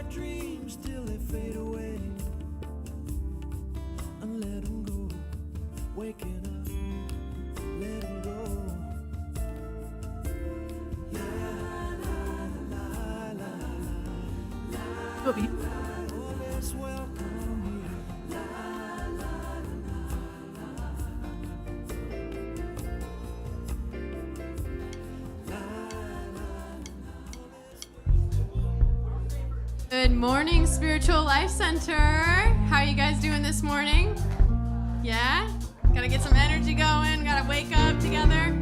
bright dreams till they fade away, and let them go. Waking up, let them go. La la la la la la. Always welcome here. La la Good morning, Spiritual Life Center. How are you guys doing this morning? Yeah? Gotta get some energy going, gotta wake up together.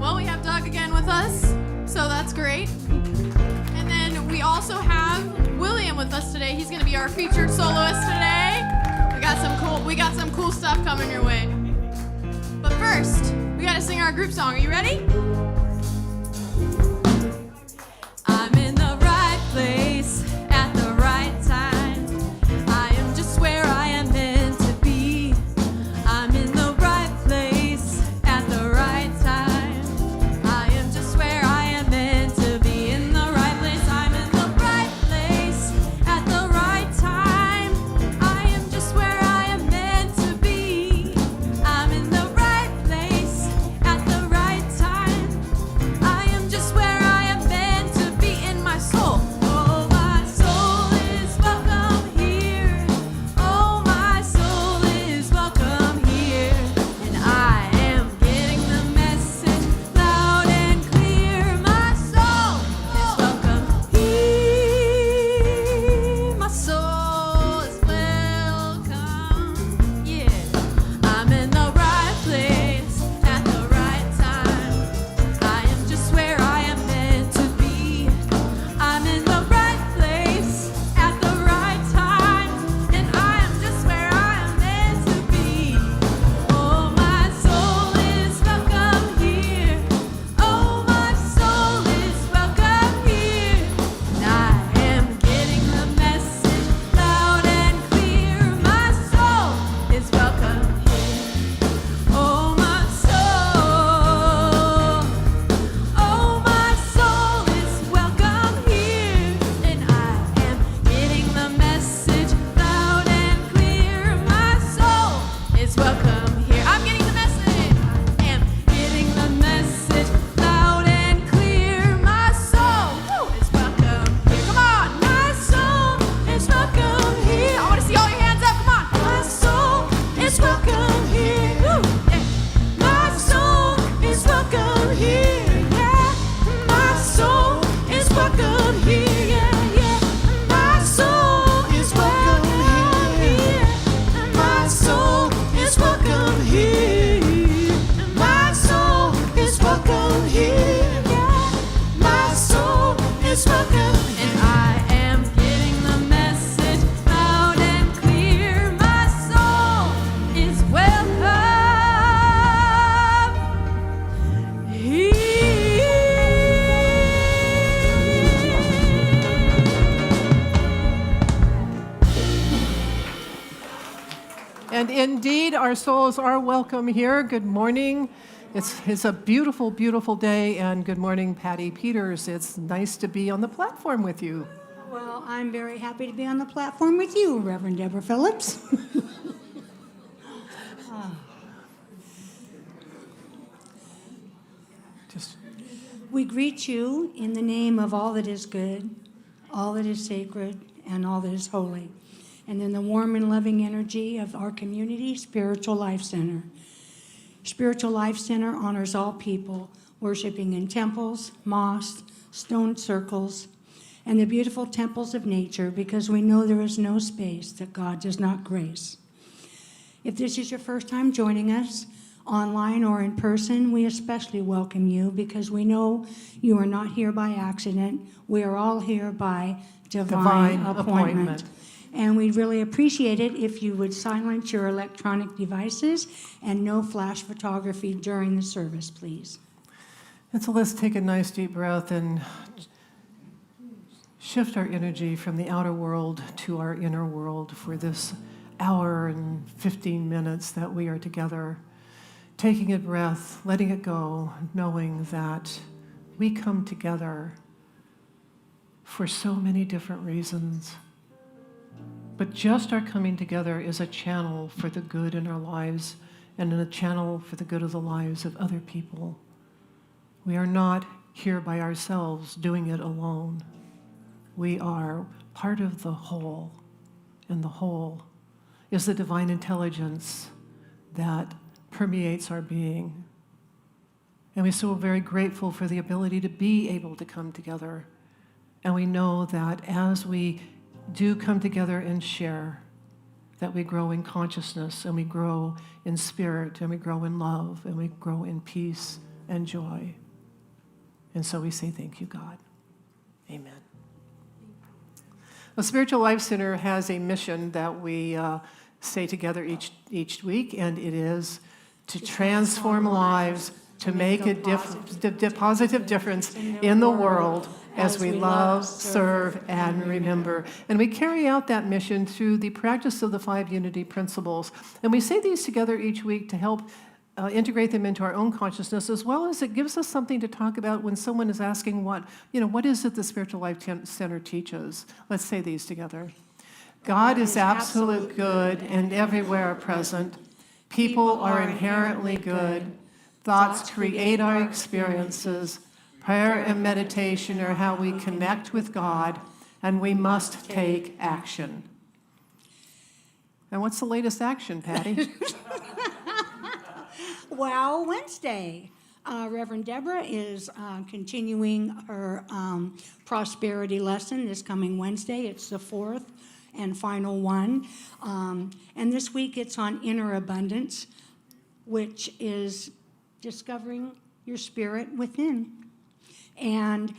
Well, we have Doug again with us, so that's great. And then we also have William with us today. He's gonna be our featured soloist today. We got some cool stuff coming your way. But first, we gotta sing our group song. Are you ready? I'm in the right place at the right time. I am just where I am meant to be. I'm in the right place at the right time. I am just where I am meant to be. In the right place, I'm in the right place at the right time. I am just where I am meant to be. I'm in the right place at the right time. I am just where I am meant to be in my soul. Oh, my soul is welcome here. Oh, my soul is welcome here. And I am getting the message loud and clear. My soul is welcome here. My soul is welcome. Yeah. I'm in the right place at the right time. I am just where I am meant to be. I'm in the right place at the right time, and I am just where I am meant to be. Oh, my soul is welcome here. Oh, my soul is welcome here. And I am getting the message loud and clear. My soul is welcome here. Oh, my soul. Oh, my soul is welcome here. And I am getting the message loud and clear. My soul is welcome here. I'm getting the message. I am getting the message loud and clear. My soul is welcome here. Come on. My soul is welcome here. I want to see all your hands up. Come on. My soul is welcome here. Woo. Yeah. My soul is welcome here. Yeah. My soul is welcome here. Yeah, yeah. My soul is welcome here. My soul is welcome here. My soul is welcome here. Yeah. My soul is welcome. And I am getting the message loud and clear. My soul is welcome here. And indeed, our souls are welcome here. Good morning. It's a beautiful, beautiful day, and good morning, Patty Peters. It's nice to be on the platform with you. Well, I'm very happy to be on the platform with you, Reverend Deborah Phillips. Just We greet you in the name of all that is good, all that is sacred, and all that is holy. And in the warm and loving energy of our community, Spiritual Life Center. Spiritual Life Center honors all people, worshiping in temples, mosques, stone circles, and the beautiful temples of nature, because we know there is no space that God does not grace. If this is your first time joining us, online or in person, we especially welcome you because we know you are not here by accident. We are all here by divine appointment. And we'd really appreciate it if you would silence your electronic devices and no flash photography during the service, please. And so let's take a nice deep breath and shift our energy from the outer world to our inner world for this hour and 15 minutes that we are together. Taking a breath, letting it go, knowing that we come together for so many different reasons. But just our coming together is a channel for the good in our lives and a channel for the good of the lives of other people. We are not here by ourselves doing it alone. We are part of the whole, and the whole is the divine intelligence that permeates our being. And we're so very grateful for the ability to be able to come together. And we know that as we do come together and share, that we grow in consciousness, and we grow in spirit, and we grow in love, and we grow in peace and joy. And so we say thank you, God. Amen. The Spiritual Life Center has a mission that we say together each week, and it is to transform lives, to make a positive difference in the world as we love, serve, and remember. And we carry out that mission through the practice of the 5 unity principles. And we say these together each week to help integrate them into our own consciousness, as well as it gives us something to talk about when someone is asking what is it the Spiritual Life Center teaches? Let's say these together. God is absolute good and everywhere present. People are inherently good. Thoughts create our experiences. Prayer and meditation are how we connect with God, and we must take action. And what's the latest action, Patty? Wow Wednesday. Reverend Deborah is continuing her prosperity lesson this coming Wednesday. It's the 4th and final one. And this week it's on inner abundance, which is discovering your spirit within. And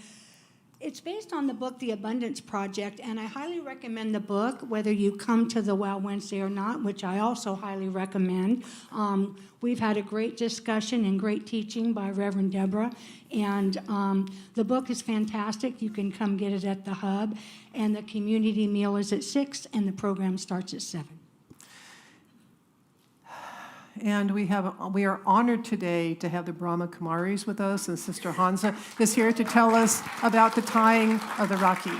it's based on the book, The Abundance Project, and I highly recommend the book, whether you come to the Wow Wednesday or not, which I also highly recommend. We've had a great discussion and great teaching by Reverend Deborah, and the book is fantastic. You can come get it at the Hub, and the community meal is at 6, and the program starts at 7. And we are honored today to have the Brahma Kumaris with us, and Sister Hansa is here to tell us about the tying of the Rakhi.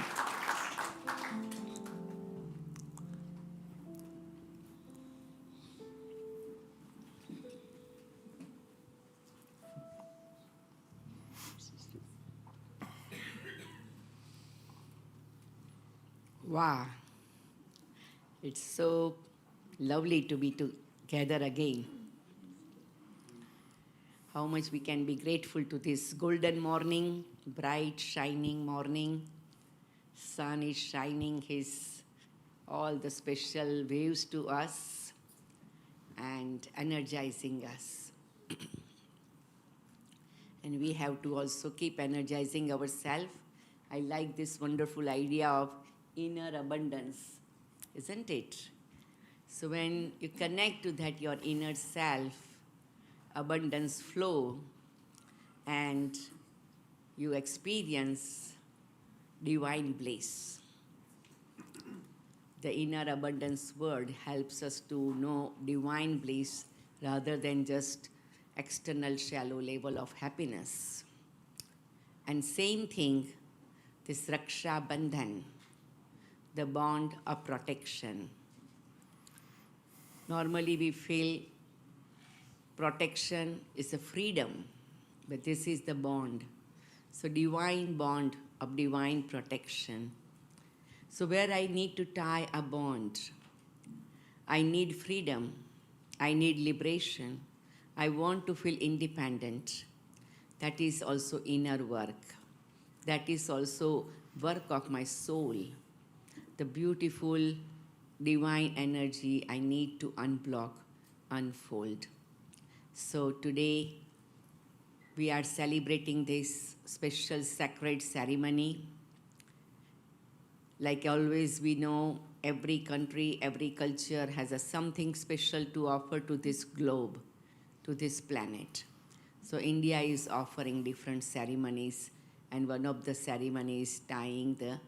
Wow, it's so lovely to be together again. How much we can be grateful to this golden morning, bright, shining morning. Sun is shining all the special waves to us and energizing us. And we have to also keep energizing ourselves. I like this wonderful idea of inner abundance, isn't it? So when you connect to that, your inner self, abundance flow, and you experience divine bliss. The inner abundance word helps us to know divine bliss rather than just external shallow level of happiness. And same thing, this Raksha Bandhan, the bond of protection. Normally we feel protection is a freedom, but this is the bond. So divine bond of divine protection. So where I need to tie a bond, I need freedom, I need liberation, I want to feel independent. That is also inner work. That is also work of my soul. The beautiful divine energy I need to unblock, unfold. So today we are celebrating this special sacred ceremony. Like always, we know every country, every culture has something special to offer to this globe, to this planet. So India is offering different ceremonies, and one of the ceremonies tying the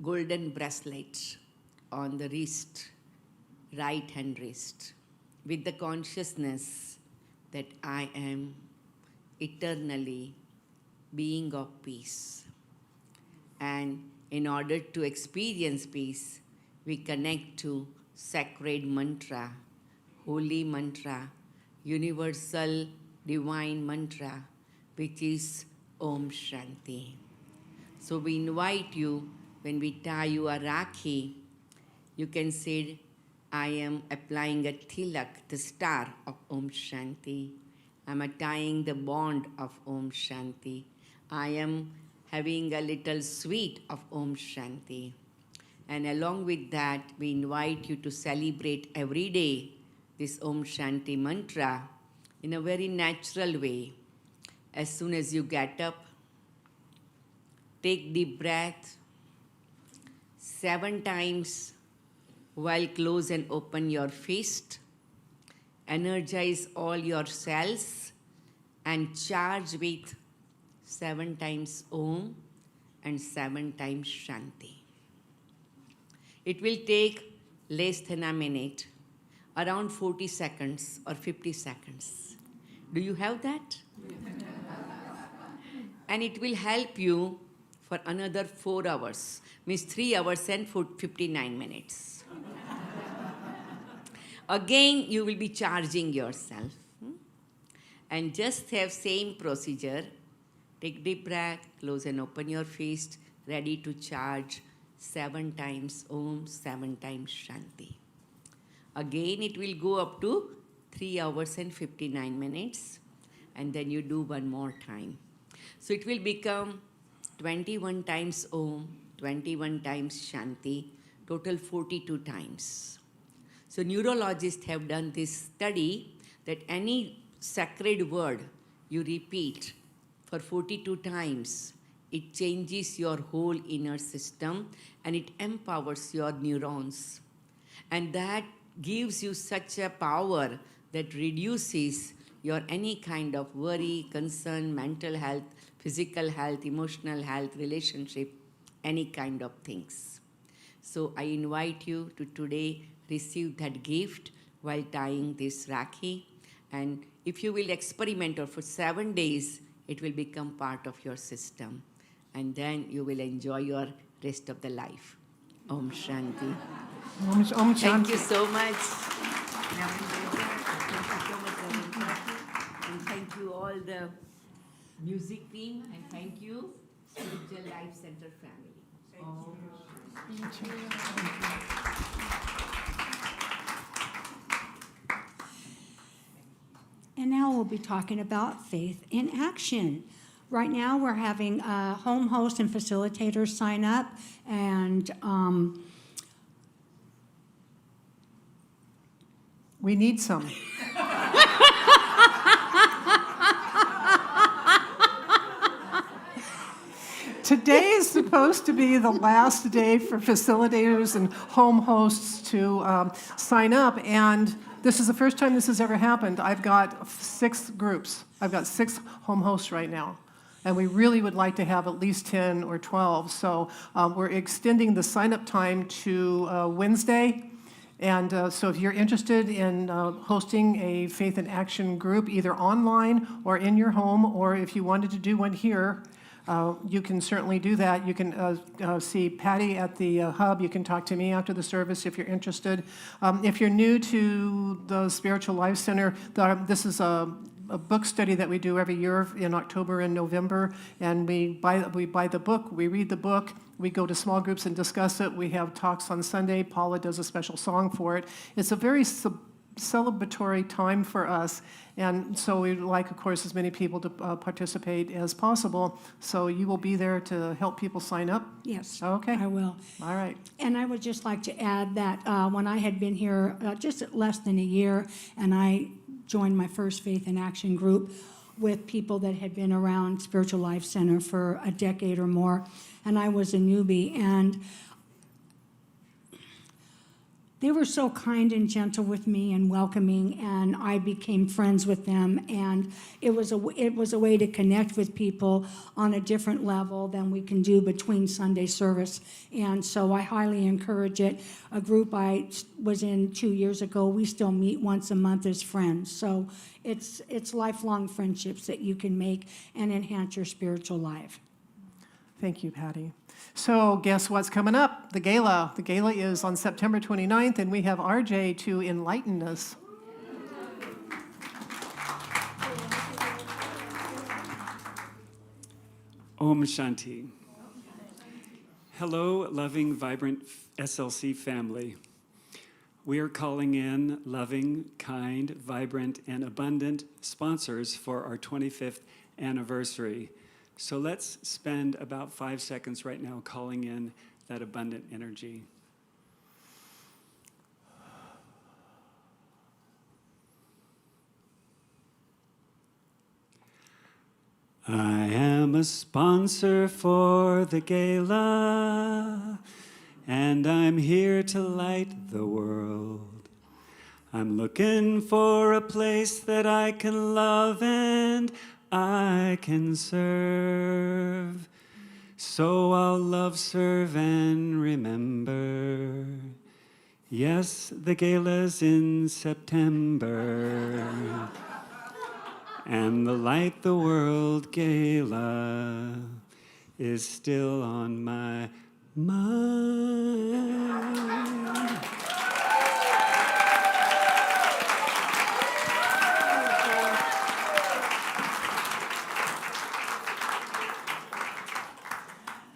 golden bracelet on the wrist, right hand wrist, with the consciousness that I am eternally being of peace. And in order to experience peace, we connect to sacred mantra, holy mantra, universal divine mantra, which is Om Shanti. So we invite you, when we tie you a Rakhi, you can say, I am applying a tilak, the star of Om Shanti. I am tying the bond of Om Shanti. I am having a little sweet of Om Shanti. And along with that, we invite you to celebrate every day this Om Shanti mantra in a very natural way. As soon as you get up, take deep breath 7 times while close and open your fist. Energize all your cells and charge with 7 times Om and 7 times Shanti. It will take less than a minute, around 40 seconds or 50 seconds. Do you have that? And it will help you for another 4 hours, means 3 hours and 59 minutes. Again, you will be charging yourself. And just have same procedure. Take deep breath, close and open your fist, ready to charge 7 times Om, 7 times Shanti. Again, it will go up to 3 hours and 59 minutes. And then you do one more time. So it will become 21 times Om, 21 times Shanti, total 42 times. So neurologists have done this study that any sacred word you repeat for 42 times, it changes your whole inner system and it empowers your neurons. And that gives you such a power that reduces your any kind of worry, concern, mental health, physical health, emotional health, relationship, any kind of things. So I invite you to today receive that gift while tying this Rakhi. And if you will experiment for 7 days, it will become part of your system. And then you will enjoy your rest of the life. Om Shanti. Om Shanti. Thank you so much. Thank you so much, Reverend. And thank you all the music team. And thank you, Spiritual Life Center family. Thank you. And now we'll be talking about faith in action. Right now we're having home hosts and facilitators sign up, and We need some. Today is supposed to be the last day for facilitators and home hosts to sign up, and this is the first time this has ever happened. I've got 6 groups. I've got 6 home hosts right now, and we really would like to have at least 10 or 12. So we're extending the sign-up time to Wednesday. And so if you're interested in hosting a Faith in Action group, either online or in your home, or if you wanted to do one here, you can certainly do that. You can see Patty at the hub. You can talk to me after the service if you're interested. If you're new to the Spiritual Life Center, this is a book study that we do every year in October and November, and we buy the book, we read the book, we go to small groups and discuss it. We have talks on Sunday. Paula does a special song for it. It's a very celebratory time for us, and so we'd like, of course, as many people to participate as possible. So you will be there to help people sign up? yes, Okay. I will. All right. And I would just like to add that when I had been here just less than a year, and I joined my first Faith in Action group with people that had been around Spiritual Life Center for a decade or more, and I was a newbie, and they were so kind and gentle with me and welcoming, and I became friends with them, and it was a way to connect with people on a different level than we can do between Sunday service, and so I highly encourage it. A group I was in 2 years ago, we still meet once a month as friends, so it's lifelong friendships that you can make and enhance your spiritual life. Thank you, Patty. So guess what's coming up? The gala. The gala is on September 29th, and we have RJ to enlighten us. Om Shanti. Hello, loving, vibrant SLC family. We are calling in loving, kind, vibrant, and abundant sponsors for our 25th anniversary. So let's spend about 5 seconds right now calling in that abundant energy. I am a sponsor for the gala, and I'm here to light the world. I'm looking for a place that I can love and I can serve. So I'll love, serve, and remember. Yes, the gala's in September. And the Light the World Gala is still on my mind.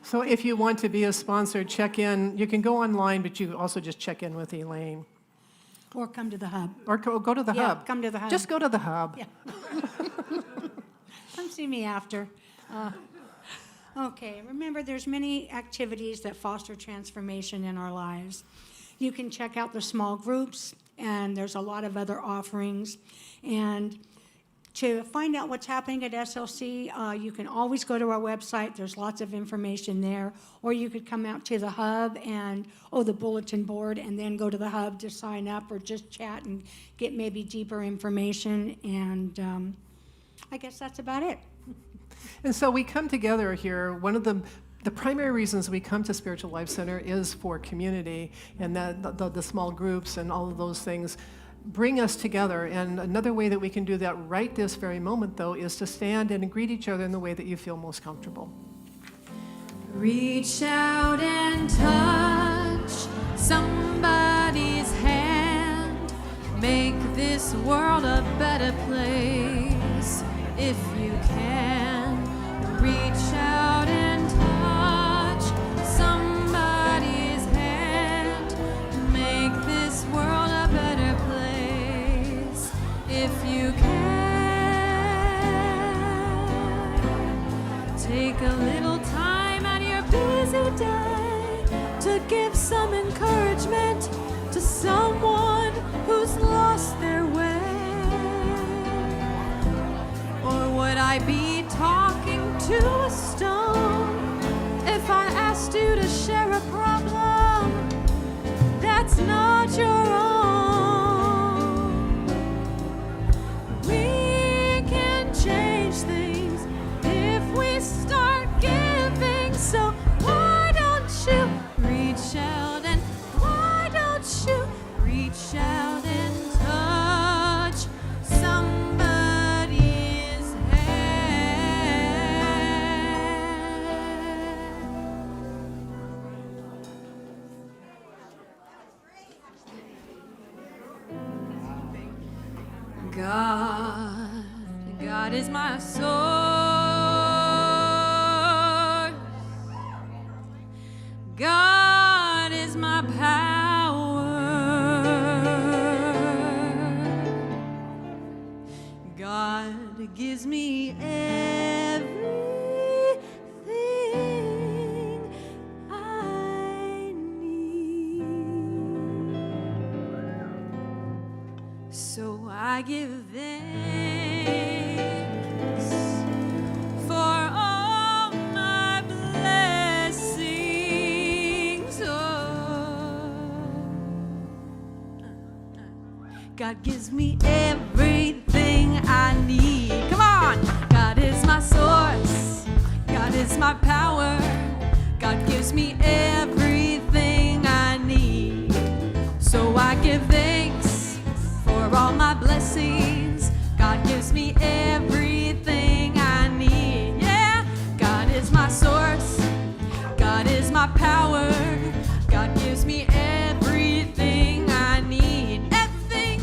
So if you want to be a sponsor, check in. You can go online, but you also just check in with Elaine. Or come to the hub. Or go to the Yeah, hub. come to the hub. Just go to the hub. Yeah. Come see me after. Okay, remember there's many activities that foster transformation in our lives. You can check out the small groups, and there's a lot of other offerings. And to find out what's happening at SLC, you can always go to our website. There's lots of information there. Or you could come out to the hub and, the bulletin board, and then go to the hub to sign up or just chat and get maybe deeper information. And I guess that's about it. And so we come together here. One of the primary reasons we come to Spiritual Life Center is for community, and that the small groups and all of those things bring us together. And another way that we can do that right this very moment, though, is to stand and greet each other in the way that you feel most comfortable. Reach out and touch somebody's hand. Make this world a better place if you can. Reach out and touch somebody's hand. Make this world a better place if you can. Take a little time out of your busy day to give some encouragement to someone who's lost their way. Or would I be talking to a stone if I asked you to share a problem that's not your own? We can change things if we start giving. So why don't you reach out, and why don't you reach out and touch somebody's hand? God is my source. God is my power. God gives me everything I need. So I give thanks for all my blessings. God gives me everything I need. Come on! God is my source. God is my power. God gives me everything I need. So I give thanks for all my blessings. God gives me everything I need. Yeah, God is my source. my power. God gives me everything I need. Everything.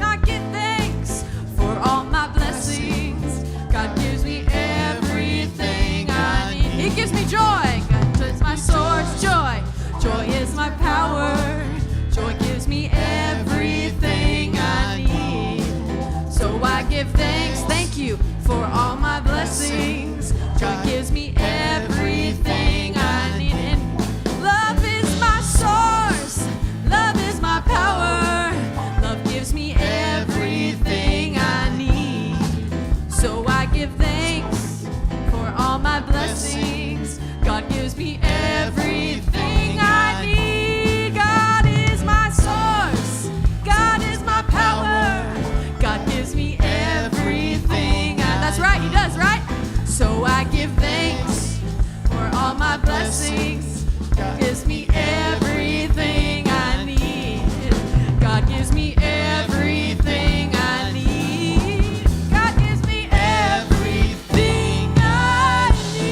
God, give thanks for all my blessings. God gives me everything I need. He gives me joy. God is my source. Joy. Joy is my power. Joy gives me everything I need. So I give thanks. Thank you for all my blessings. Joy gives me everything I need. And love is my source. Love is my power. Love gives me everything I need. So I give thanks for all my blessings. God gives me everything I need. God is my source. God is my power. God gives me everything. That's right, He does, right? So I give thanks for all my blessings. God gives me everything I need. God gives me everything I need. God gives me everything I need.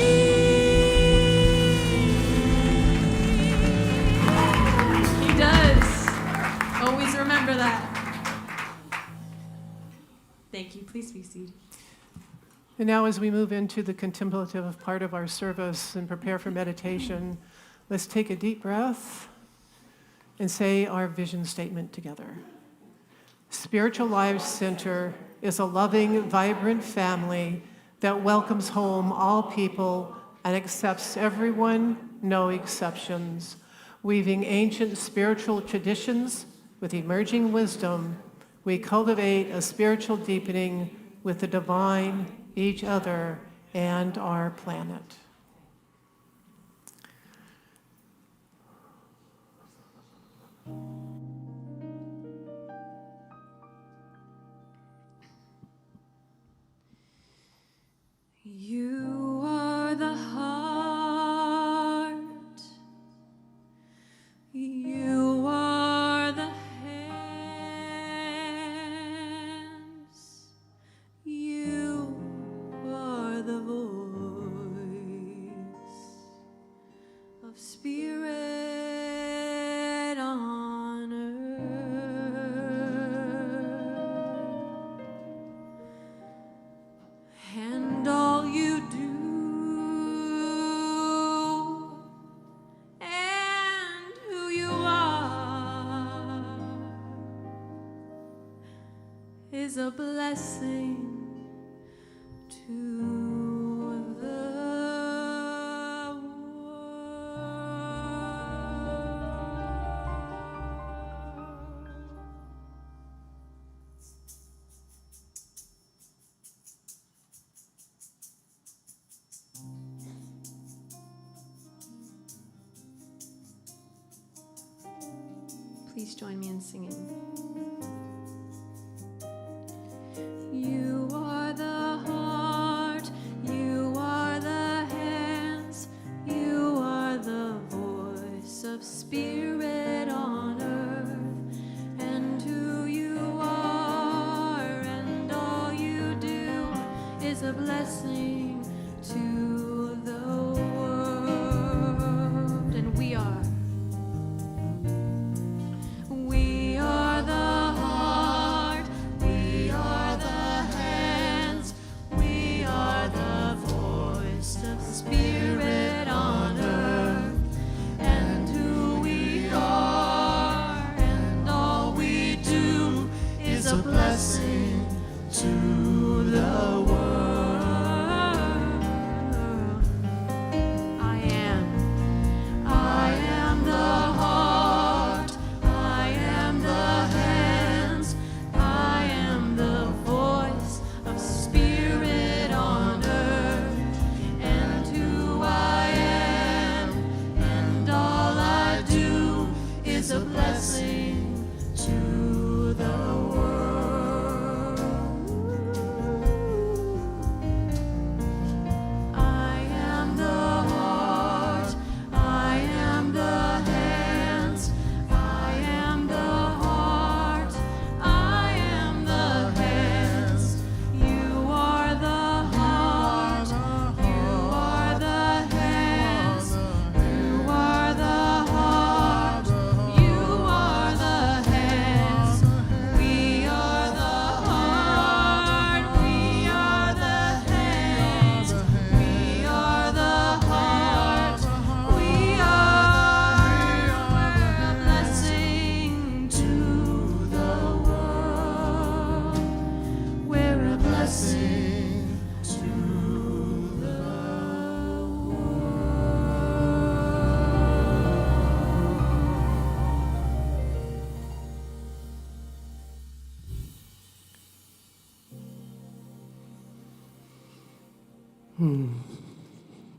He does. Always remember that. Thank you. Please be seated. And now, as we move into the contemplative part of our service and prepare for meditation, let's take a deep breath and say our vision statement together. Spiritual Life Center is a loving, vibrant family that welcomes home all people and accepts everyone, no exceptions, weaving ancient spiritual traditions with emerging wisdom. We cultivate a spiritual deepening with the divine, each other, and our planet. You are the heart. You are the hands. You are the voice of spirit on earth. And all you do and who you are is a blessing to the world. Please join me in singing. You are the heart, you are the hands, you are the voice of spirit on earth, and who you are and all you do is a blessing to the world. And we are the heart.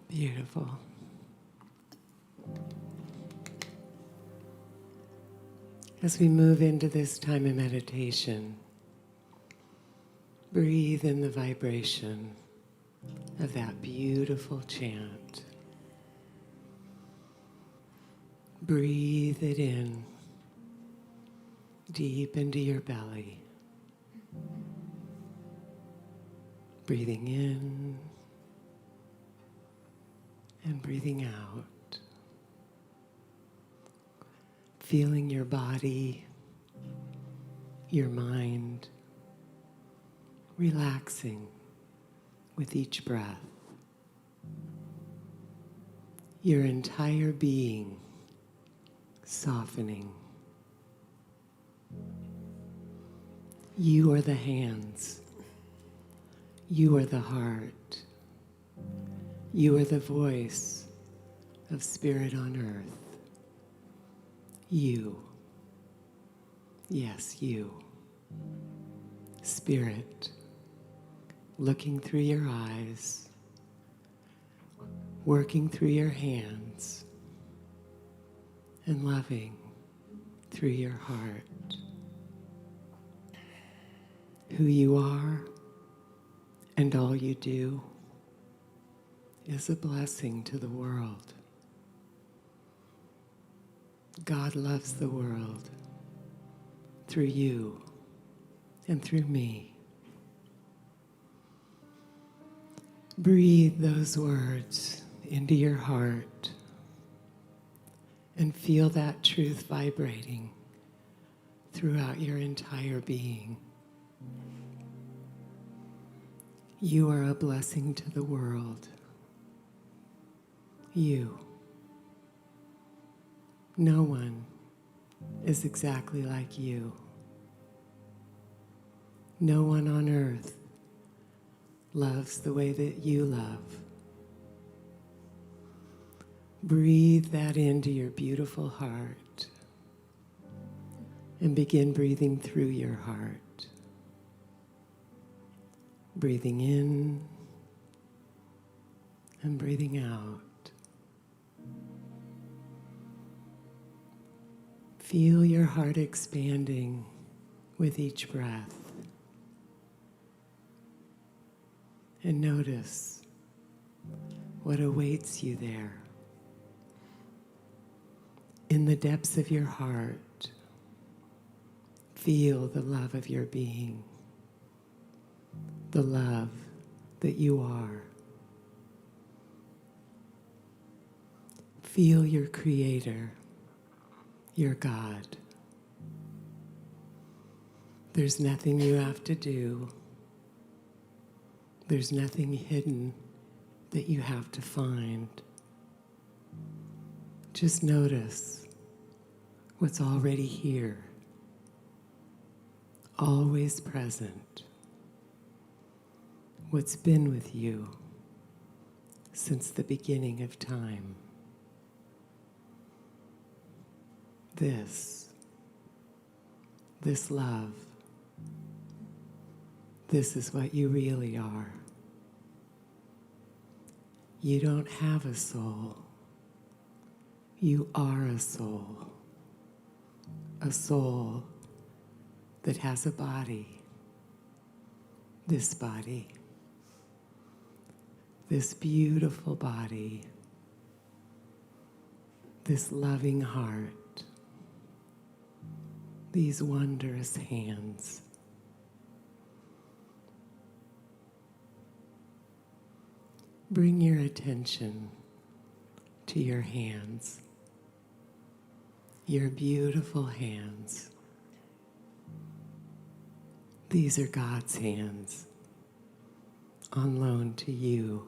Beautiful. As we move into this time of meditation, breathe in the vibration of that beautiful chant. Breathe it in, deep into your belly. Breathing in and breathing out. Feeling your body, your mind, relaxing with each breath. Your entire being softening. You are the hands. You are the heart. You are the voice of Spirit on earth. You. Yes, you. Spirit, looking through your eyes, working through your hands, and loving through your heart. Who you are and all you do is a blessing to the world. God loves the world through you and through me. Breathe those words into your heart and feel that truth vibrating throughout your entire being. You are a blessing to the world. You. No one is exactly like you. No one on earth loves the way that you love. Breathe that into your beautiful heart and begin breathing through your heart. Breathing in and breathing out. Feel your heart expanding with each breath. And notice what awaits you there. In the depths of your heart, feel the love of your being, the love that you are. Feel your Creator, your God. There's nothing you have to do. There's nothing hidden that you have to find. Just notice what's already here, always present, what's been with you since the beginning of time. This love, this is what you really are. You don't have a soul. You are a soul that has a body, this beautiful body, this loving heart, these wondrous hands. Bring your attention to your hands, your beautiful hands. These are God's hands on loan to you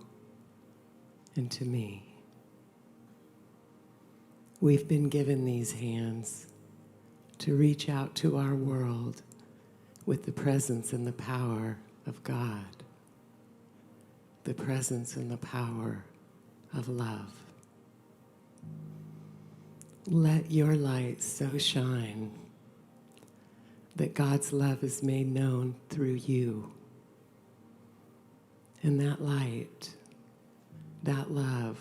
and to me. We've been given these hands to reach out to our world with the presence and the power of God, the presence and the power of love. Let your light so shine that God's love is made known through you. And that light that love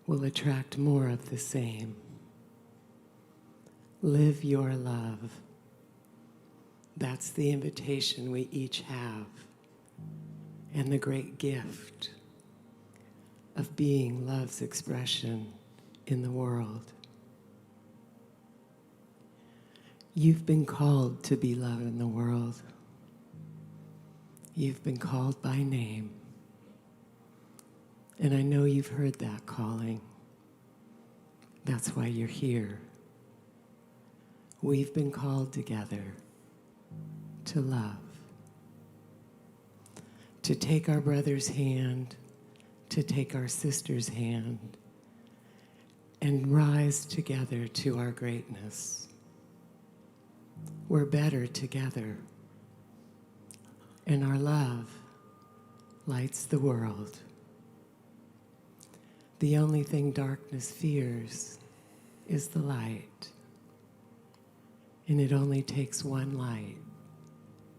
will attract more of the same. Live your love. That's the invitation we each have, and the great gift of being love's expression in the world. You've been called to be love in the world. You've been called by name. And I know you've heard that calling. That's why you're here. We've been called together to love, to take our brother's hand, to take our sister's hand, and rise together to our greatness. We're better together, and our love lights the world. The only thing darkness fears is the light, and it only takes one light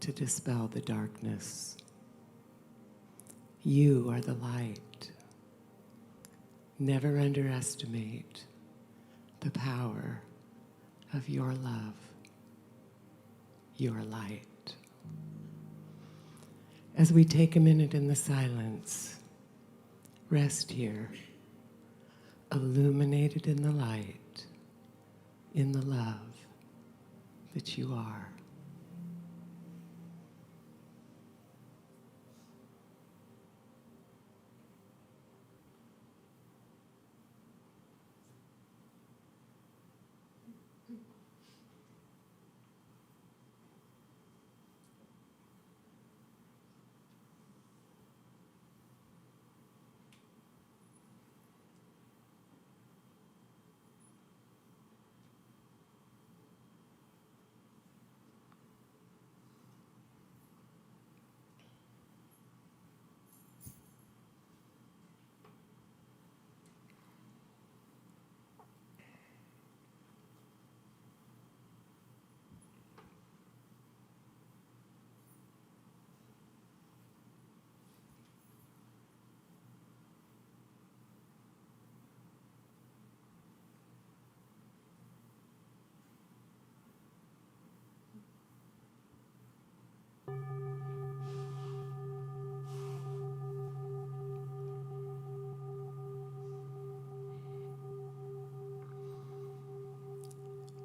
to dispel the darkness. You are the light. Never underestimate the power of your love, your light. As we take a minute in the silence, rest here, illuminated in the light, in the love that you are.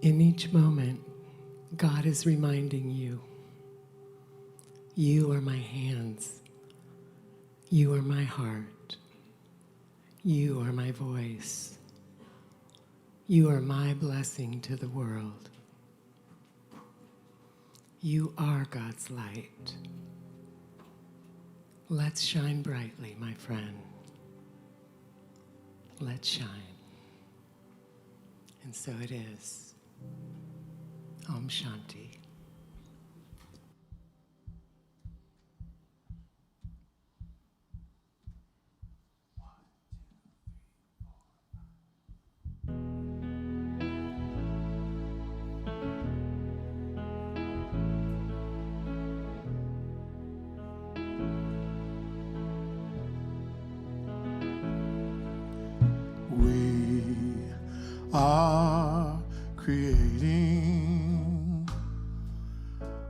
In each moment, God is reminding you, you are my hands, you are my heart, you are my voice, you are my blessing to the world. You are God's light. Let's shine brightly, my friend. Let's shine. And so it is. Om Shanti. We are creating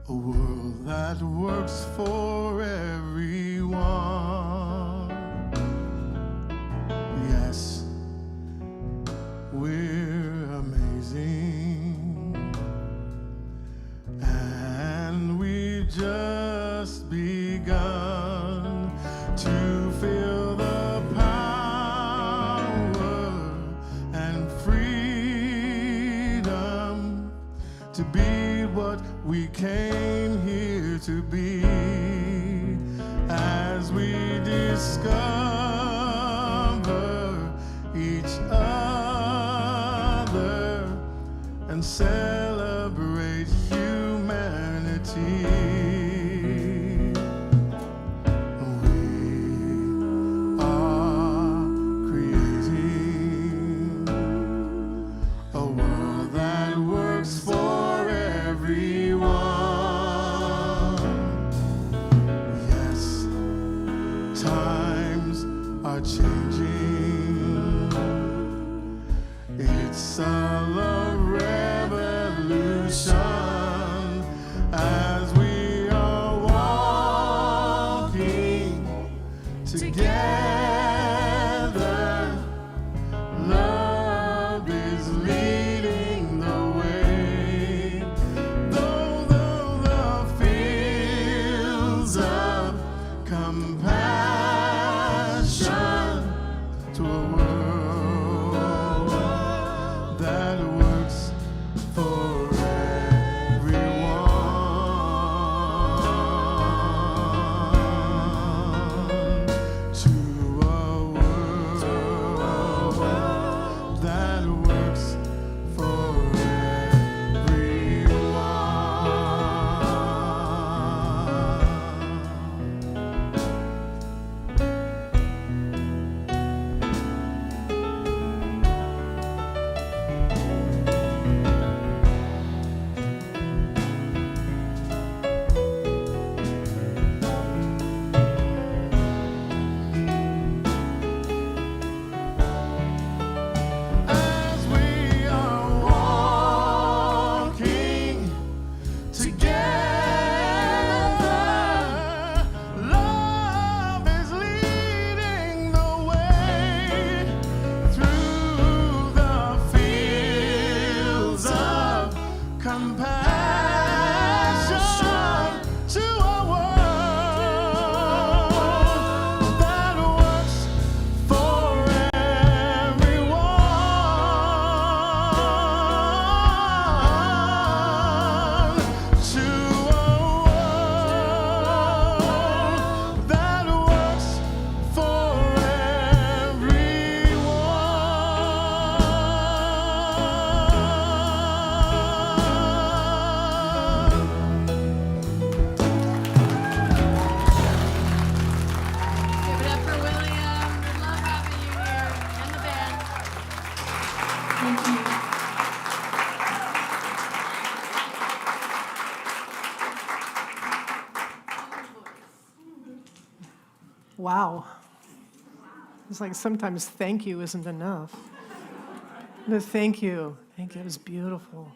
a world that works for everyone. Yes, we're amazing, and we just begun to feel the power and freedom to be what we came here to be, as we discover each other and celebrate humanity. We are creating a world that works for everyone. Yes, times Wow. It's like sometimes thank you isn't enough. No, thank you. Thank you. It was beautiful.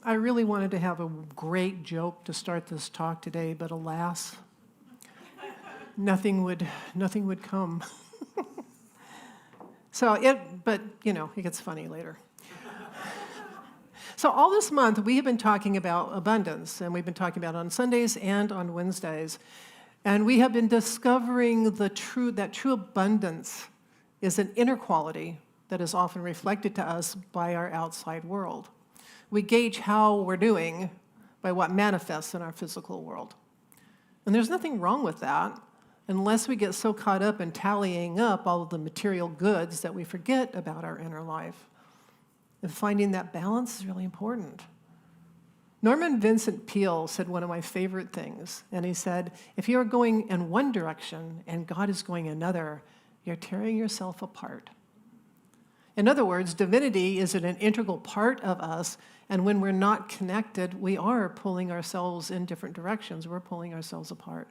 I really wanted to have a great joke to start this talk today, but alas, nothing would come. But it gets funny later. So all this month, we have been talking about abundance, and we've been talking about it on Sundays and on Wednesdays. And we have been discovering that true abundance is an inner quality that is often reflected to us by our outside world. We gauge how we're doing by what manifests in our physical world. And there's nothing wrong with that, unless we get so caught up in tallying up all of the material goods that we forget about our inner life. And finding that balance is really important. Norman Vincent Peale said one of my favorite things, and he said, if you are going in one direction and God is going another, you're tearing yourself apart. In other words, divinity is an integral part of us, and when we're not connected, we are pulling ourselves in different directions. We're pulling ourselves apart.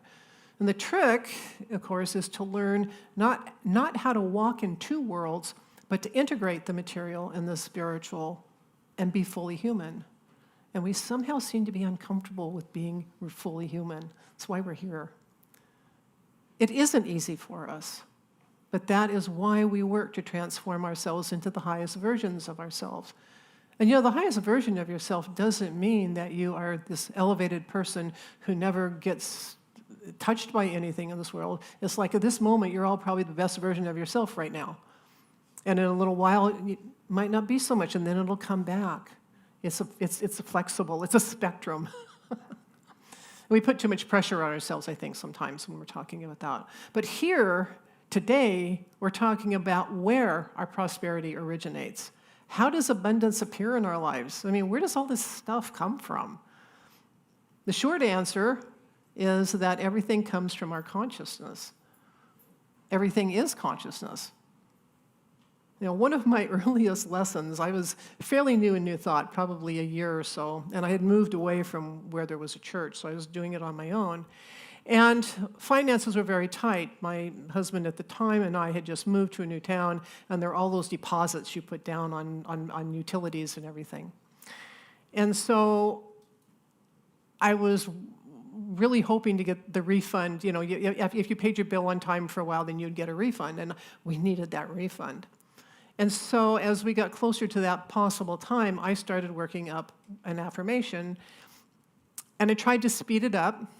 And the trick, of course, is to learn not how to walk in two worlds, but to integrate the material and the spiritual and be fully human. And we somehow seem to be uncomfortable with being fully human. That's why we're here. It isn't easy for us, but that is why we work to transform ourselves into the highest versions of ourselves. And the highest version of yourself doesn't mean that you are this elevated person who never gets touched by anything in this world. It's like at this moment, you're all probably the best version of yourself right now. And in a little while, it might not be so much, and then it'll come back. It's flexible. It's a spectrum. We put too much pressure on ourselves, I think, sometimes when we're talking about that. But here, today, we're talking about where our prosperity originates. How does abundance appear in our lives? I mean, where does all this stuff come from? The short answer is that everything comes from our consciousness. Everything is consciousness. One of my earliest lessons, I was fairly new in New Thought, probably a year or so, and I had moved away from where there was a church, so I was doing it on my own. And finances were very tight. My husband at the time and I had just moved to a new town, and there are all those deposits you put down on utilities and everything. And so I was really hoping to get the refund. If you paid your bill on time for a while, then you'd get a refund, and we needed that refund. And so as we got closer to that possible time, I started working up an affirmation, and I tried to speed it up.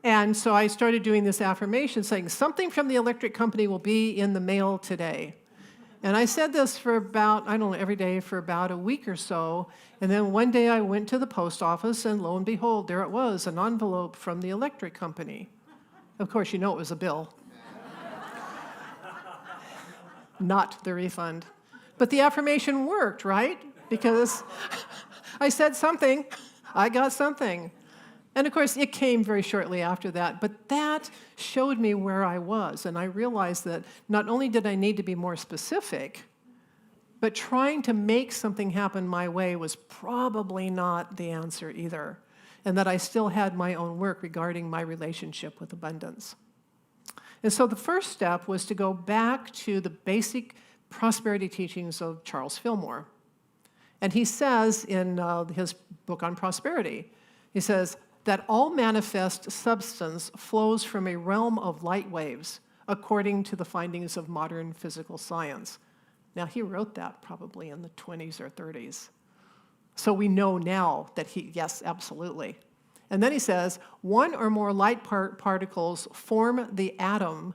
And so I started doing this affirmation saying, something from the electric company will be in the mail today. And I said this for about, every day for about a week or so. And then one day I went to the post office, and lo and behold, there it was, an envelope from the electric company. Of course, it was a bill. Not the refund. But the affirmation worked, right? Because I said something, I got something. And of course, it came very shortly after that, but that showed me where I was, and I realized that not only did I need to be more specific, but trying to make something happen my way was probably not the answer either, and that I still had my own work regarding my relationship with abundance. And so the first step was to go back to the basic prosperity teachings of Charles Fillmore. And he says in his book on prosperity, he says that all manifest substance flows from a realm of light waves, according to the findings of modern physical science. Now, he wrote that probably in the 20s or 30s. So we know now that yes, absolutely. And then he says, one or more light particles form the atom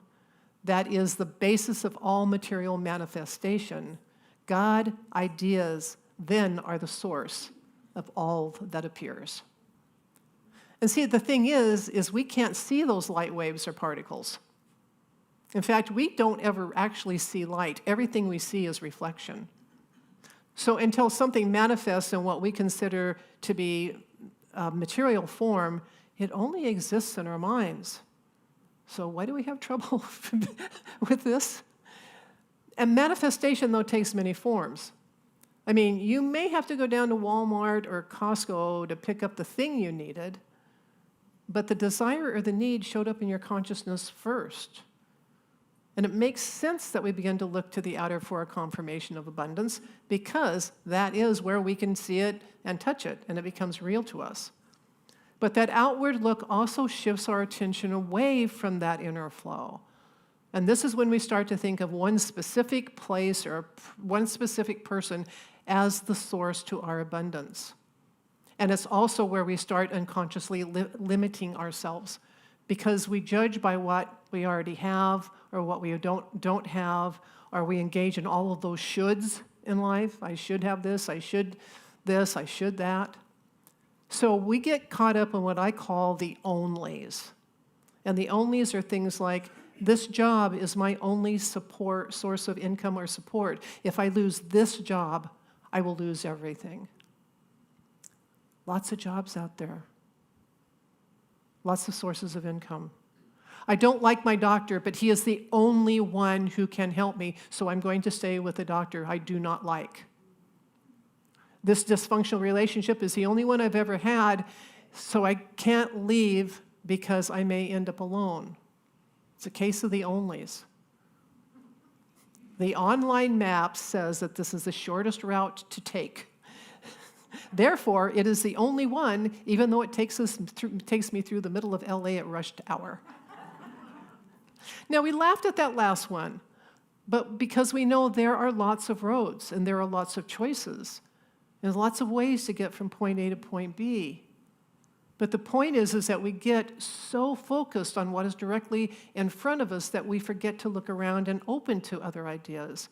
that is the basis of all material manifestation. God, ideas, then are the source of all that appears. And see, the thing is we can't see those light waves or particles. In fact, we don't ever actually see light. Everything we see is reflection. So until something manifests in what we consider to be material form, it only exists in our minds. So why do we have trouble with this? And manifestation, though, takes many forms. I mean, you may have to go down to Walmart or Costco to pick up the thing you needed, but the desire or the need showed up in your consciousness first. And it makes sense that we begin to look to the outer for a confirmation of abundance, because that is where we can see it and touch it, and it becomes real to us. But that outward look also shifts our attention away from that inner flow. And this is when we start to think of one specific place or one specific person as the source to our abundance. And it's also where we start unconsciously limiting ourselves, because we judge by what we already have or what we don't have, or we engage in all of those shoulds in life. I should have this, I should that. So we get caught up in what I call the onlys. And the onlys are things like, this job is my only source of income or support. If I lose this job, I will lose everything. Lots of jobs out there. Lots of sources of income. I don't like my doctor, but he is the only one who can help me, so I'm going to stay with the doctor I do not like. This dysfunctional relationship is the only one I've ever had, so I can't leave because I may end up alone. It's a case of the onlys. The online map says that this is the shortest route to take. Therefore, it is the only one, even though it takes me through the middle of LA at rush hour. Now, we laughed at that last one, but because we know there are lots of roads and there are lots of choices. There's lots of ways to get from point A to point B. But the point is that we get so focused on what is directly in front of us that we forget to look around and open to other ideas.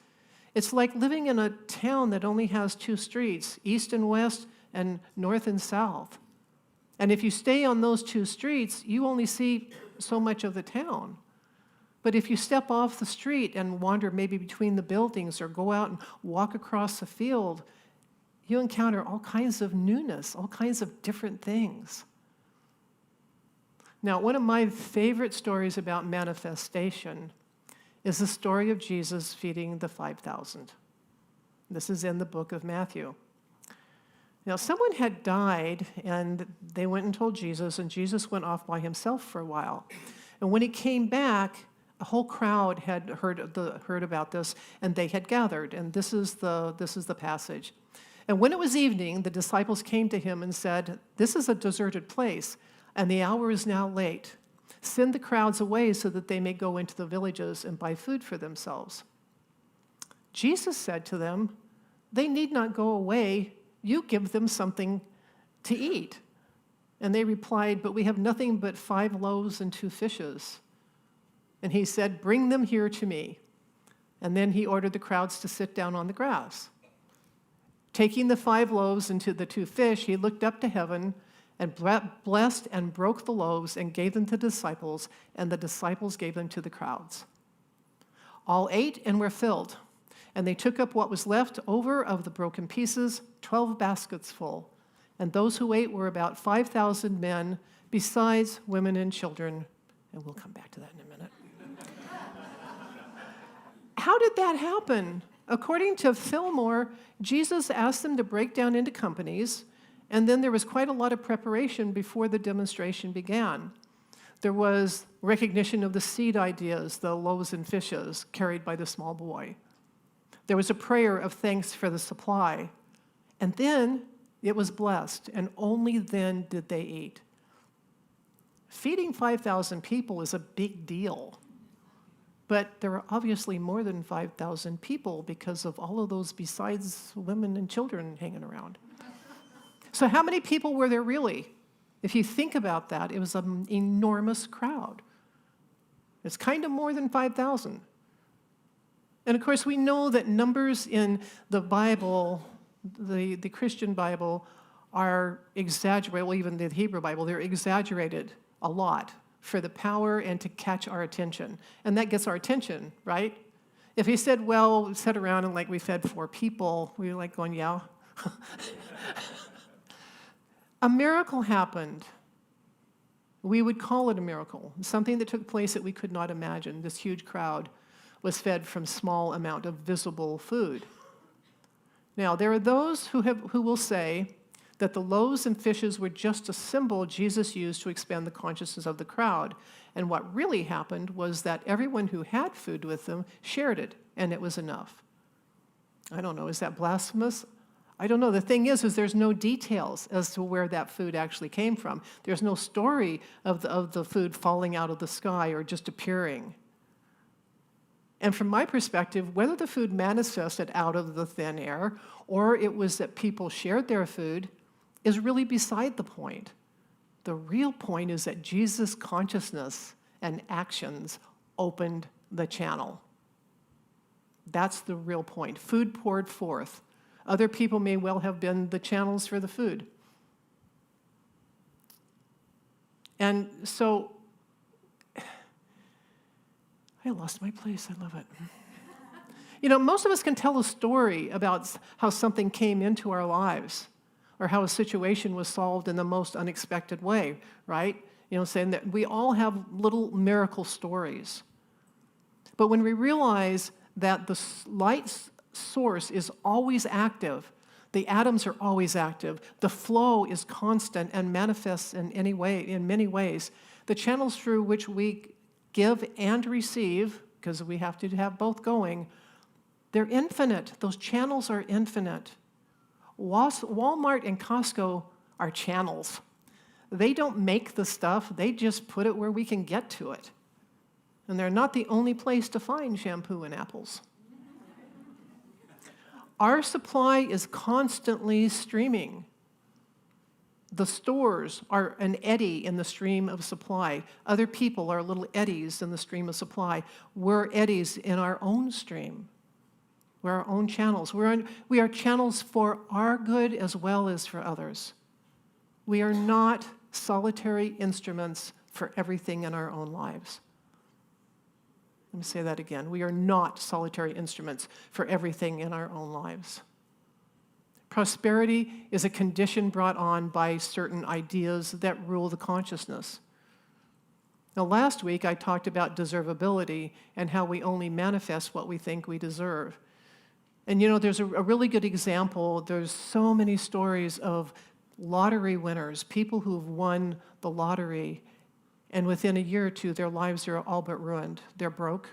It's like living in a town that only has 2 streets, east and west and north and south. And if you stay on those 2 streets, you only see so much of the town. But if you step off the street and wander maybe between the buildings or go out and walk across the field, you encounter all kinds of newness, all kinds of different things. Now, one of my favorite stories about manifestation is the story of Jesus feeding the 5,000. This is in the book of Matthew. Now, someone had died, and they went and told Jesus, and Jesus went off by himself for a while. And when he came back, a whole crowd had heard about this, and they had gathered. And this is the passage. And when it was evening, the disciples came to him and said, "This is a deserted place, and the hour is now late. Send the crowds away so that they may go into the villages and buy food for themselves." Jesus said to them, "They need not go away. You give them something to eat." And they replied, "But we have nothing but 5 loaves and 2 fishes. And he said, "Bring them here to me." And then he ordered the crowds to sit down on the grass. Taking the 5 loaves and the 2 fish, he looked up to heaven and blessed and broke the loaves and gave them to the disciples, and the disciples gave them to the crowds. All ate and were filled, and they took up what was left over of the broken pieces, 12 baskets full. And those who ate were about 5,000 men, besides women and children. And we'll come back to that in a minute. How did that happen? According to Fillmore, Jesus asked them to break down into companies, and then there was quite a lot of preparation before the demonstration began. There was recognition of the seed ideas, the loaves and fishes carried by the small boy. There was a prayer of thanks for the supply. And then it was blessed, and only then did they eat. Feeding 5,000 people is a big deal. But there are obviously more than 5,000 people because of all of those besides women and children hanging around. So how many people were there really? If you think about that, it was an enormous crowd. It's kind of more than 5,000. And of course, we know that numbers in the Bible, the Christian Bible, are exaggerated, well, even the Hebrew Bible, they're exaggerated a lot for the power and to catch our attention. And that gets our attention, right? If he said, well, sat around and like we fed 4 people, we were like going, yeah. A miracle happened. We would call it a miracle, something that took place that we could not imagine. This huge crowd was fed from small amount of visible food. Now, there are those who will say that the loaves and fishes were just a symbol Jesus used to expand the consciousness of the crowd. And what really happened was that everyone who had food with them shared it, and it was enough. I don't know, is that blasphemous? I don't know. The thing is there's no details as to where that food actually came from. There's no story of the food falling out of the sky or just appearing. And from my perspective, whether the food manifested out of the thin air or it was that people shared their food is really beside the point. The real point is that Jesus' consciousness and actions opened the channel. That's the real point. Food poured forth. Other people may well have been the channels for the food. And so, I lost my place. I love it. You know, most of us can tell a story about how something came into our lives or how a situation was solved in the most unexpected way, right? You know, saying that we all have little miracle stories. But when we realize that the light source is always active, the atoms are always active, the flow is constant and manifests in many ways, the channels through which we give and receive, because we have to have both going, they're infinite. Those channels are infinite. Walmart and Costco are channels. They don't make the stuff, they just put it where we can get to it. And they're not the only place to find shampoo and apples. Our supply is constantly streaming. The stores are an eddy in the stream of supply. Other people are little eddies in the stream of supply. We're eddies in our own stream. We're our own channels. We are channels for our good as well as for others. We are not solitary instruments for everything in our own lives. Let me say that again. We are not solitary instruments for everything in our own lives. Prosperity is a condition brought on by certain ideas that rule the consciousness. Now, last week I talked about deservability and how we only manifest what we think we deserve. And you know, there's a really good example. There's so many stories of lottery winners, people who've won the lottery, and within a year or two, their lives are all but ruined. They're broke.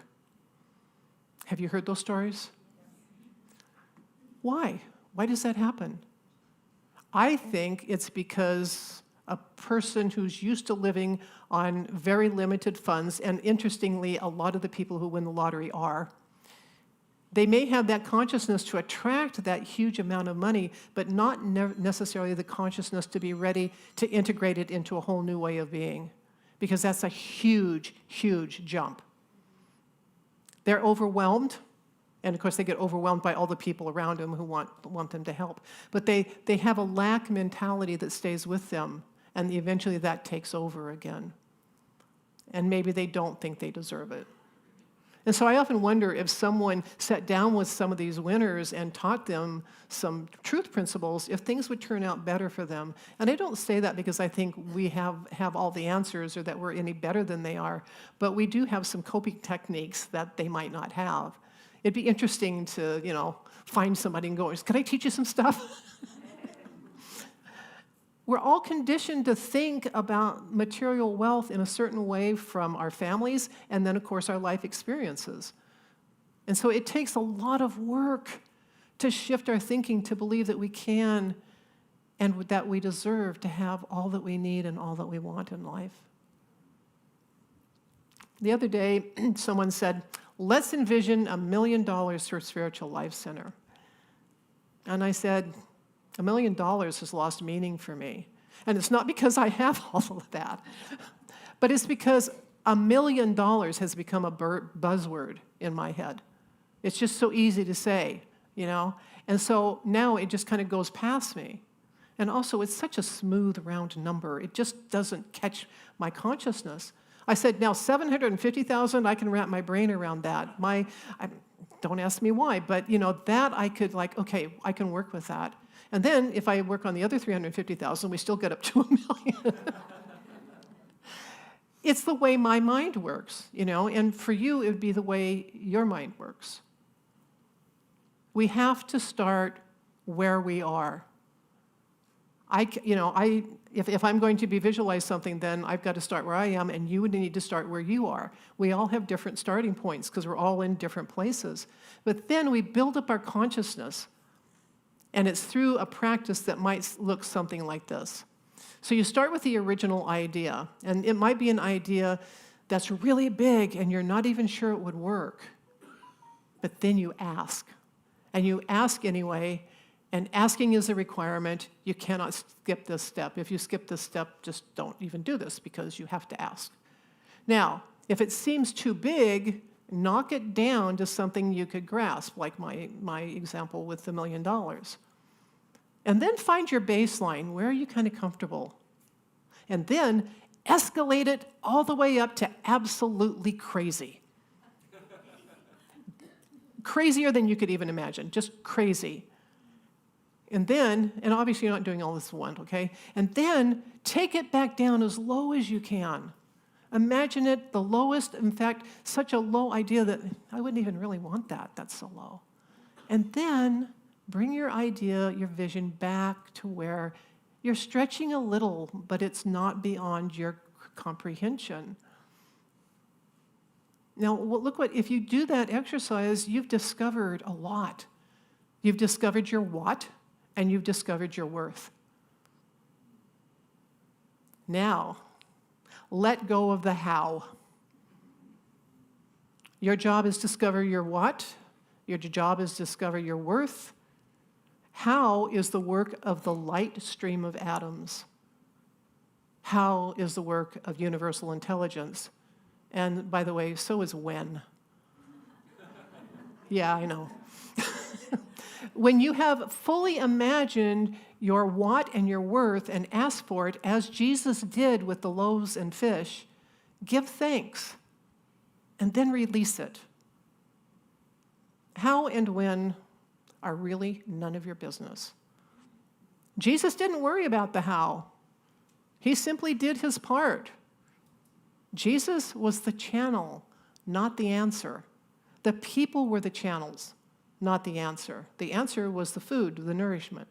Have you heard those stories? Why? Why does that happen? I think it's because a person who's used to living on very limited funds, and interestingly, a lot of the people who win the lottery are, they may have that consciousness to attract that huge amount of money, but not necessarily the consciousness to be ready to integrate it into a whole new way of being, because that's a huge, huge jump. They're overwhelmed, and of course they get overwhelmed by all the people around them who want them to help. But they have a lack mentality that stays with them, and eventually that takes over again. And maybe they don't think they deserve it. And so I often wonder if someone sat down with some of these winners and taught them some truth principles, if things would turn out better for them. And I don't say that because I think we have all the answers or that we're any better than they are, but we do have some coping techniques that they might not have. It'd be interesting to, you know, find somebody and go, "Could I teach you some stuff?" We're all conditioned to think about material wealth in a certain way from our families and then, of course, our life experiences. And so it takes a lot of work to shift our thinking to believe that we can and that we deserve to have all that we need and all that we want in life. The other day, someone said, "Let's envision $1 million for Spiritual Life Center." And I said, $1 million has lost meaning for me. And it's not because I have all of that, but it's because $1 million has become a buzzword in my head. It's just so easy to say, you know? And so now it just kind of goes past me. And also, it's such a smooth, round number. It just doesn't catch my consciousness. I said, now 750,000, I can wrap my brain around that. Don't ask me why, but you know, that I could okay, I can work with that. And then if I work on the other 350,000, we still get up to $1 million. It's the way my mind works, you know, and for you, it would be the way your mind works. We have to start where we are. If I'm going to be visualize something, then I've got to start where I am, and you would need to start where you are. We all have different starting points because we're all in different places. But then we build up our consciousness, and it's through a practice that might look something like this. So you start with the original idea, and it might be an idea that's really big, and you're not even sure it would work. But then you ask, and you ask anyway, and asking is a requirement. You cannot skip this step. If you skip this step, just don't even do this because you have to ask. Now, if it seems too big, knock it down to something you could grasp, like my example with the $1 million. And then find your baseline. Where are you kind of comfortable? And then escalate it all the way up to absolutely crazy. Crazier than you could even imagine, just crazy. And then, and obviously you're not doing all this at once, okay? And then take it back down as low as you can. Imagine it the lowest, in fact, such a low idea that I wouldn't even really want that. That's so low. And then bring your idea, your vision back to where you're stretching a little, but it's not beyond your comprehension. Now, look if you do that exercise, you've discovered a lot. You've discovered your what, and you've discovered your worth. Now, let go of the how. Your job is to discover your what. Your job is to discover your worth. How is the work of the light stream of atoms. How is the work of universal intelligence. And by the way, so is when. Yeah, I know. When you have fully imagined your what and your worth and ask for it, as Jesus did with the loaves and fish, give thanks and then release it. How and when are really none of your business. Jesus didn't worry about the how. He simply did his part. Jesus was the channel, not the answer. The people were the channels, not the answer. The answer was the food, the nourishment.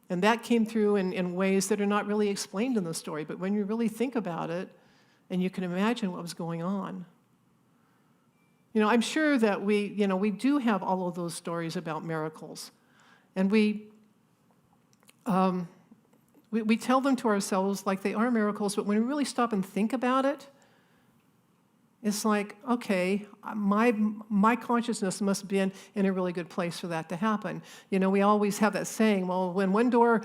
And that came through in ways that are not really explained in the story, but when you really think about it, and you can imagine what was going on. I'm sure that we do have all of those stories about miracles. And we tell them to ourselves like they are miracles, but when we really stop and think about it, it's like, okay, my consciousness must have been in a really good place for that to happen. We always have that saying, well, when one door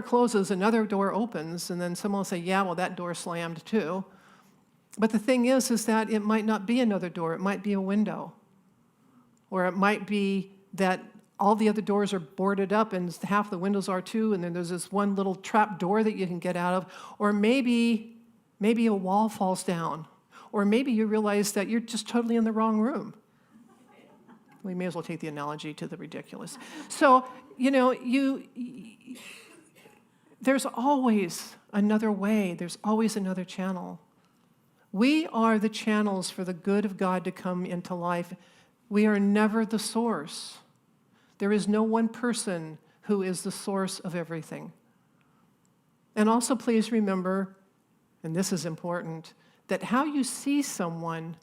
closes, another door opens, and then someone will say, yeah, well, that door slammed too. But the thing is that it might not be another door. It might be a window. Or it might be that all the other doors are boarded up and half the windows are too, and then there's this one little trap door that you can get out of. Or maybe a wall falls down. Or maybe you realize that you're just totally in the wrong room. We may as well take the analogy to the ridiculous. So, there's always another way. There's always another channel. We are the channels for the good of God to come into life. We are never the source. There is no one person who is the source of everything. And also please remember, and this is important, that how you see someone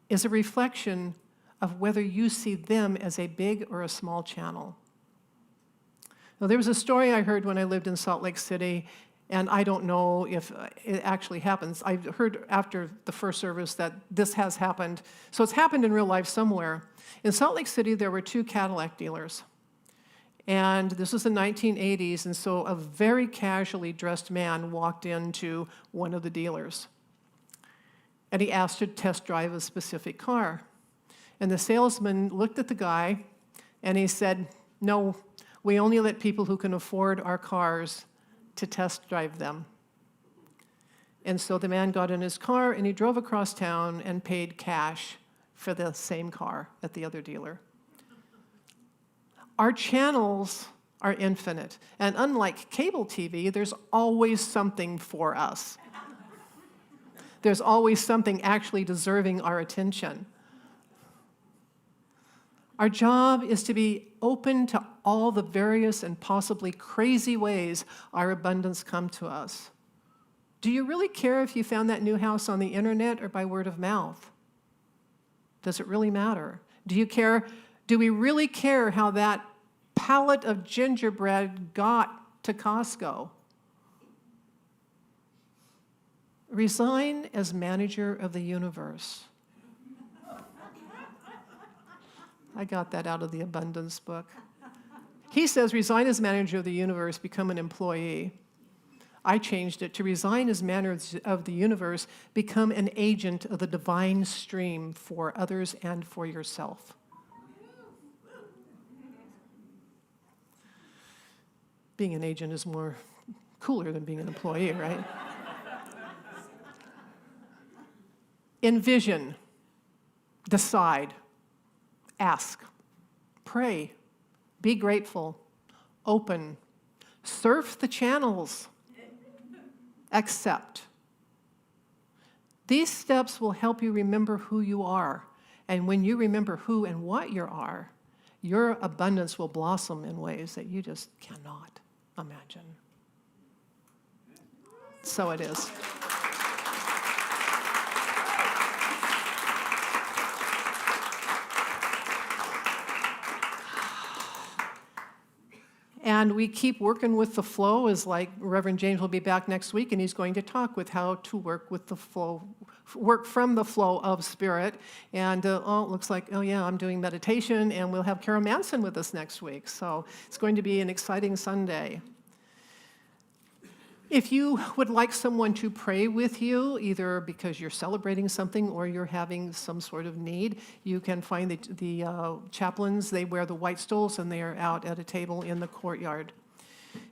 is a reflection of whether you see them as a big or a small channel. Now, there was a story I heard when I lived in Salt Lake City, and I don't know if it actually happens. I heard after the first service that this has happened. So it's happened in real life somewhere. In Salt Lake City, there were 2 Cadillac dealers. And this was the 1980s, and so a very casually dressed man walked into one of the dealers. And he asked to test drive a specific car. And the salesman looked at the guy, and he said, no, we only let people who can afford our cars to test drive them. And so the man got in his car, and he drove across town and paid cash for the same car at the other dealer. Our channels are infinite. And unlike cable TV, there's always something for us. There's always something actually deserving our attention. Our job is to be open to all the various and possibly crazy ways our abundance come to us. Do you really care if you found that new house on the internet or by word of mouth? Does it really matter? Do we really care how that pallet of gingerbread got to Costco? Resign as manager of the universe. I got that out of the abundance book. He says, resign as manager of the universe, become an employee. I changed it to resign as manager of the universe, become an agent of the divine stream for others and for yourself. Being an agent is more cooler than being an employee, right? Envision, decide, ask, pray, be grateful, open, surf the channels, accept. These steps will help you remember who you are. And when you remember who and what you are, your abundance will blossom in ways that you just cannot imagine. So it is. And we keep working with the flow, as like Reverend James will be back next week, and he's going to talk with how to work with the flow, work from the flow of spirit. And it looks like, I'm doing meditation, and we'll have Carol Manson with us next week. So it's going to be an exciting Sunday. If you would like someone to pray with you, either because you're celebrating something or you're having some sort of need, you can find the chaplains. They wear the white stoles, and they are out at a table in the courtyard.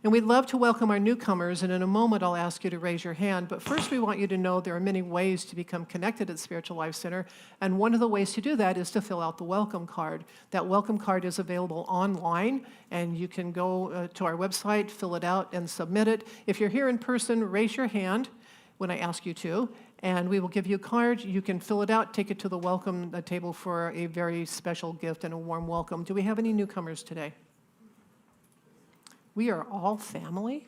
And we'd love to welcome our newcomers, and in a moment I'll ask you to raise your hand. But first we want you to know there are many ways to become connected at Spiritual Life Center, and one of the ways to do that is to fill out the welcome card. That welcome card is available online, and you can go to our website, fill it out, and submit it. If you're here in person, raise your hand when I ask you to, and we will give you a card. You can fill it out, take it to the welcome table for a very special gift and a warm welcome. Do we have any newcomers today? We are all family?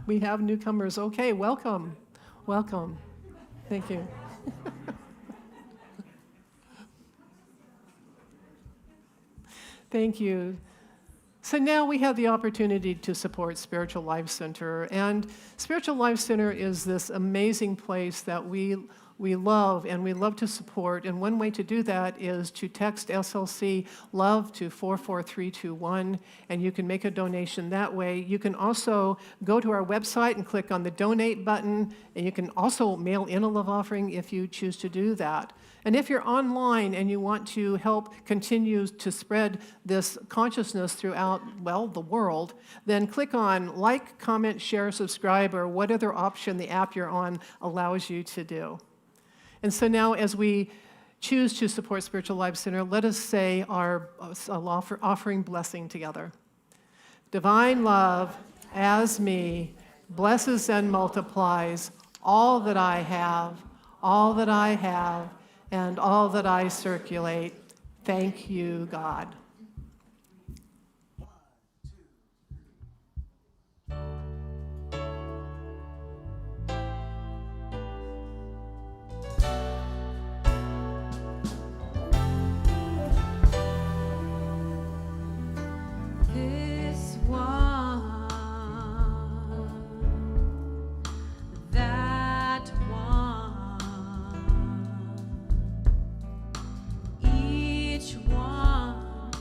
We have newcomers. Okay, welcome. Welcome. Thank you. Thank you. So now we have the opportunity to support Spiritual Life Center. And Spiritual Life Center is this amazing place that we love and we love to support. And one way to do that is to text SLC LOVE to 44321, and you can make a donation that way. You can also go to our website and click on the donate button, and you can also mail in a love offering if you choose to do that. And if you're online and you want to help continue to spread this consciousness throughout, the world, then click on like, comment, share, subscribe, or what other option the app you're on allows you to do. And so now as we choose to support Spiritual Life Center, let us say our offering blessing together. Divine love, as me, blesses and multiplies all that I have, and all that I circulate. Thank you, God. This one, that one, each one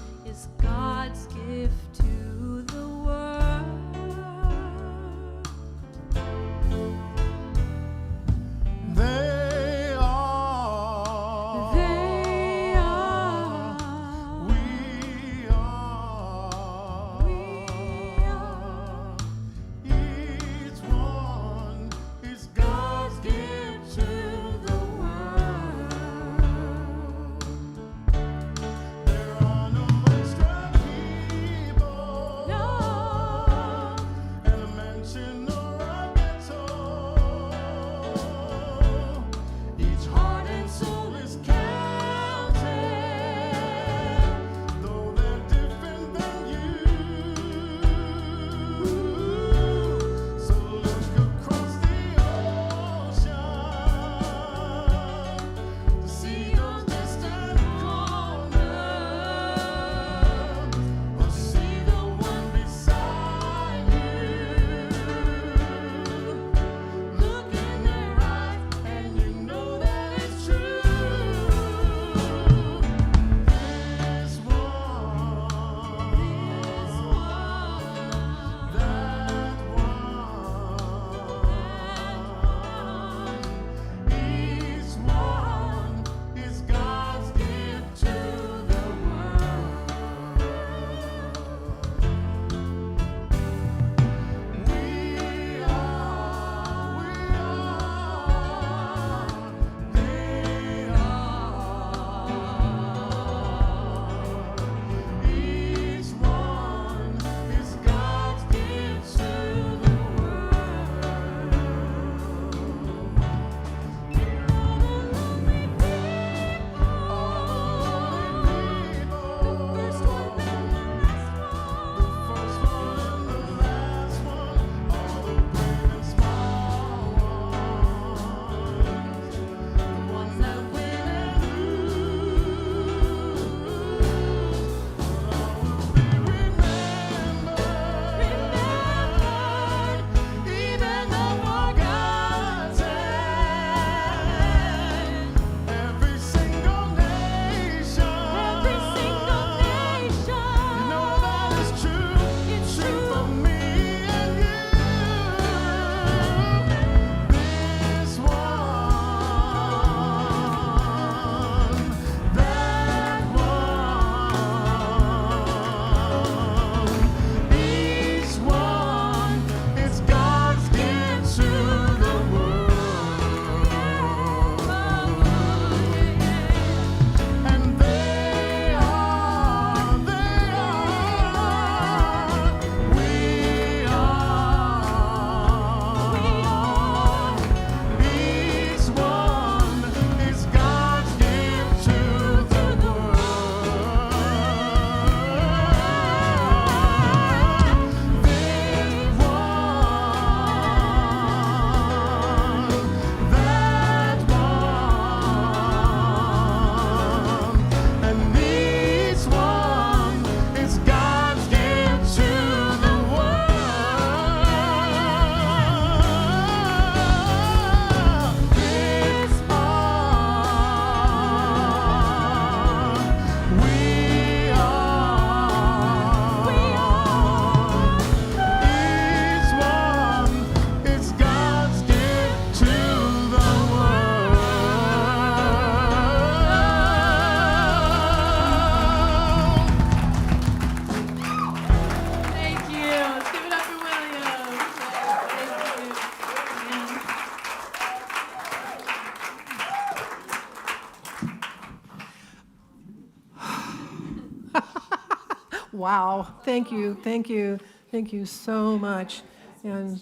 Wow. Thank you. Thank you. Thank you so much. And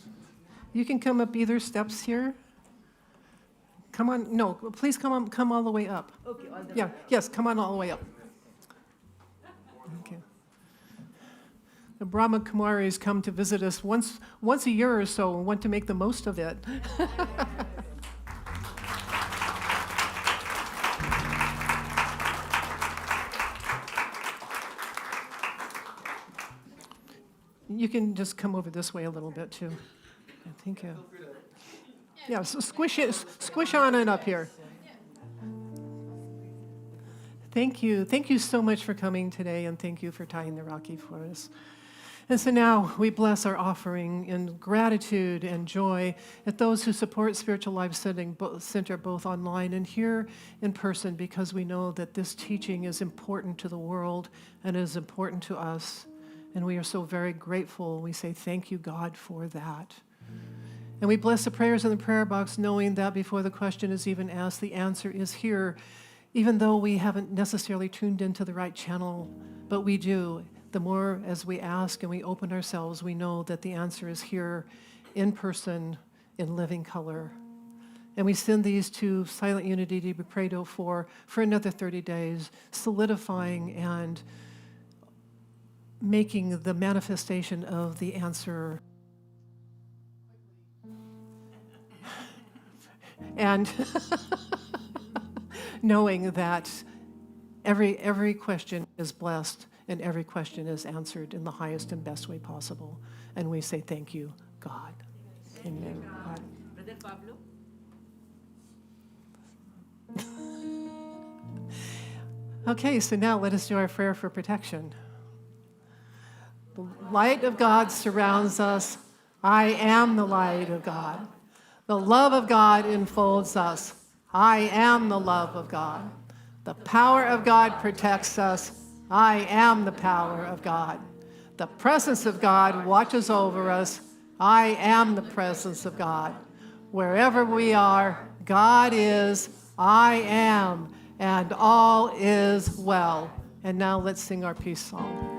you can come up either steps here. Come on. No, please come all the way up. Okay. Yeah. Yes, come on all the way up. Okay. The Brahma Kumaris come to visit us once a year or so and want to make the most of it. You can just come over this way a little bit too. Thank you. Yeah, so squish on it up here. Thank you. Thank you so much for coming today, and thank you for tying the Rocky for us. And so now we bless our offering in gratitude and joy at those who support Spiritual Life Center both online and here in person, because we know that this teaching is important to the world and is important to us. And we are so very grateful. We say thank you, God, for that. And we bless the prayers in the prayer box, knowing that before the question is even asked, the answer is here, even though we haven't necessarily tuned into the right channel, but we do. The more as we ask and we open ourselves, we know that the answer is here in person, in living color. And we send these to Silent Unity to be prayed for another 30 days, solidifying and making the manifestation of the answer. And knowing that every question is blessed and every question is answered in the highest and best way possible. And we say thank you, God. Amen. God. Brother Pablo? Okay, so now let us do our prayer for protection. The light of God surrounds us. I am the light of God. The love of God enfolds us. I am the love of God. The power of God protects us. I am the power of God. The presence of God watches over us. I am the presence of God. Wherever we are, God is, I am, and all is well. And now let's sing our peace song.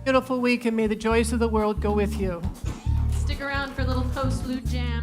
Beautiful week, and may the joys of the world go with you. Stick around for a little post-flute jam.